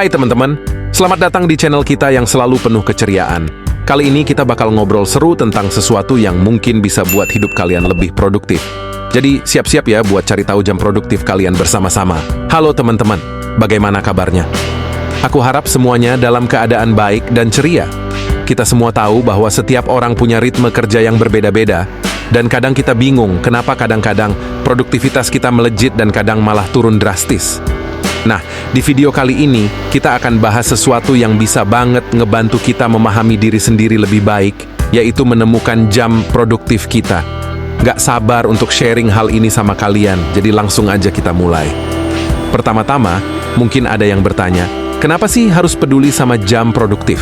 Hai teman-teman, selamat datang di channel kita yang selalu penuh keceriaan. Kali ini kita bakal ngobrol seru tentang sesuatu yang mungkin bisa buat hidup kalian lebih produktif. Jadi siap-siap ya buat cari tahu jam produktif kalian bersama-sama. Halo teman-teman, bagaimana kabarnya? Aku harap semuanya dalam keadaan baik dan ceria. Kita semua tahu bahwa setiap orang punya ritme kerja yang berbeda-beda, dan kadang kita bingung kenapa kadang-kadang produktivitas kita melejit dan kadang malah turun drastis. Nah, di video kali ini, kita akan bahas sesuatu yang bisa banget ngebantu kita memahami diri sendiri lebih baik, yaitu menemukan jam produktif kita. Gak sabar untuk sharing hal ini sama kalian, jadi langsung aja kita mulai. Pertama-tama, mungkin ada yang bertanya, kenapa sih harus peduli sama jam produktif?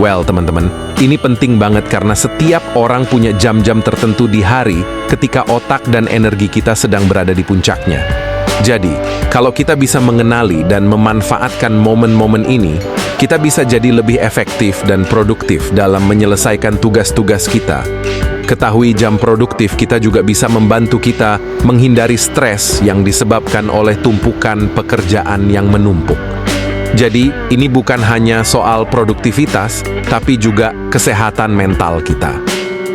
Well, teman-teman, ini penting banget karena setiap orang punya jam-jam tertentu di hari ketika otak dan energi kita sedang berada di puncaknya. Jadi, kalau kita bisa mengenali dan memanfaatkan momen-momen ini, kita bisa jadi lebih efektif dan produktif dalam menyelesaikan tugas-tugas kita. Ketahui jam produktif kita juga bisa membantu kita menghindari stres yang disebabkan oleh tumpukan pekerjaan yang menumpuk. Jadi, ini bukan hanya soal produktivitas, tapi juga kesehatan mental kita.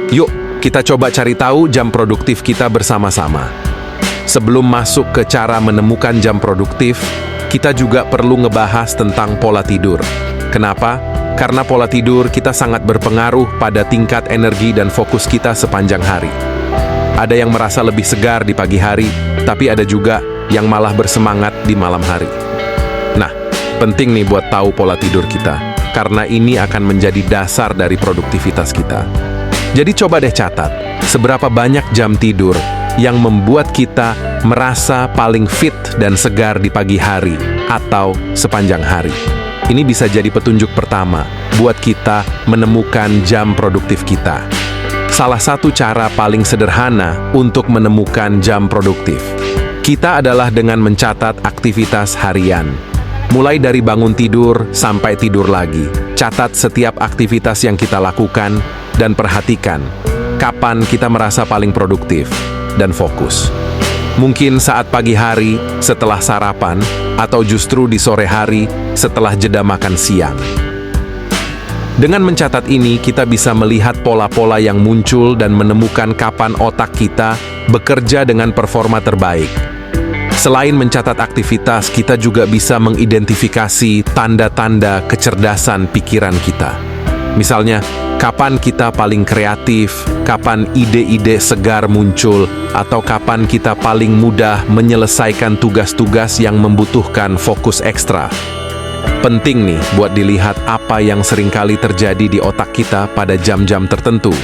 Yuk, kita coba cari tahu jam produktif kita bersama-sama. Sebelum masuk ke cara menemukan jam produktif, kita juga perlu ngebahas tentang pola tidur. Kenapa? Karena pola tidur kita sangat berpengaruh pada tingkat energi dan fokus kita sepanjang hari. Ada yang merasa lebih segar di pagi hari, tapi ada juga yang malah bersemangat di malam hari. Nah, penting nih buat tahu pola tidur kita, karena ini akan menjadi dasar dari produktivitas kita. Jadi coba deh catat, seberapa banyak jam tidur yang membuat kita merasa paling fit dan segar di pagi hari atau sepanjang hari. Ini bisa jadi petunjuk pertama buat kita menemukan jam produktif kita. Salah satu cara paling sederhana untuk menemukan jam produktif kita adalah dengan mencatat aktivitas harian. Mulai dari bangun tidur sampai tidur lagi. Catat setiap aktivitas yang kita lakukan dan perhatikan kapan kita merasa paling produktif dan fokus. Mungkin saat pagi hari setelah sarapan atau justru di sore hari setelah jeda makan siang. Dengan mencatat ini, kita bisa melihat pola-pola yang muncul dan menemukan kapan otak kita bekerja dengan performa terbaik. Selain mencatat aktivitas, kita juga bisa mengidentifikasi tanda-tanda kecerdasan pikiran kita. Misalnya, kapan kita paling kreatif, kapan ide-ide segar muncul, atau kapan kita paling mudah menyelesaikan tugas-tugas yang membutuhkan fokus ekstra. Penting nih buat dilihat apa yang seringkali terjadi di otak kita pada jam-jam tertentu.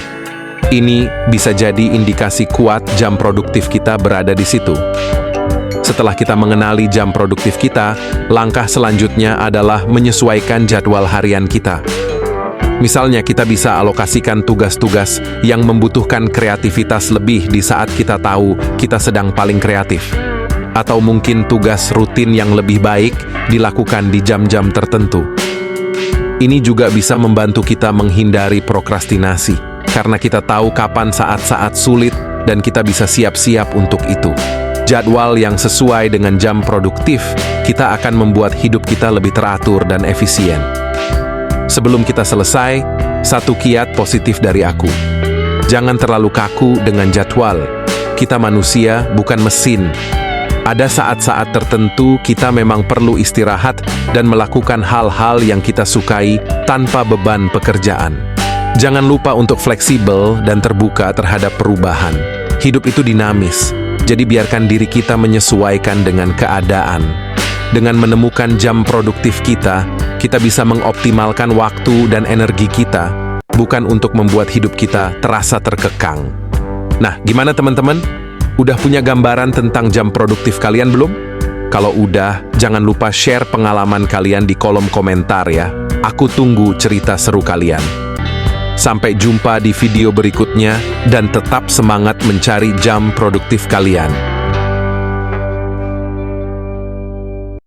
Ini bisa jadi indikasi kuat jam produktif kita berada di situ. Setelah kita mengenali jam produktif kita, langkah selanjutnya adalah menyesuaikan jadwal harian kita. Misalnya kita bisa alokasikan tugas-tugas yang membutuhkan kreativitas lebih di saat kita tahu kita sedang paling kreatif. Atau mungkin tugas rutin yang lebih baik dilakukan di jam-jam tertentu. Ini juga bisa membantu kita menghindari prokrastinasi, karena kita tahu kapan saat-saat sulit dan kita bisa siap-siap untuk itu. Jadwal yang sesuai dengan jam produktif, kita akan membuat hidup kita lebih teratur dan efisien. Sebelum kita selesai, satu kiat positif dari aku. Jangan terlalu kaku dengan jadwal. Kita manusia, bukan mesin. Ada saat-saat tertentu kita memang perlu istirahat dan melakukan hal-hal yang kita sukai tanpa beban pekerjaan. Jangan lupa untuk fleksibel dan terbuka terhadap perubahan. Hidup itu dinamis, jadi biarkan diri kita menyesuaikan dengan keadaan. Dengan menemukan jam produktif kita bisa mengoptimalkan waktu dan energi kita, bukan untuk membuat hidup kita terasa terkekang. Nah, gimana teman-teman? Udah punya gambaran tentang jam produktif kalian belum? Kalau udah, jangan lupa share pengalaman kalian di kolom komentar ya. Aku tunggu cerita seru kalian. Sampai jumpa di video berikutnya, dan tetap semangat mencari jam produktif kalian.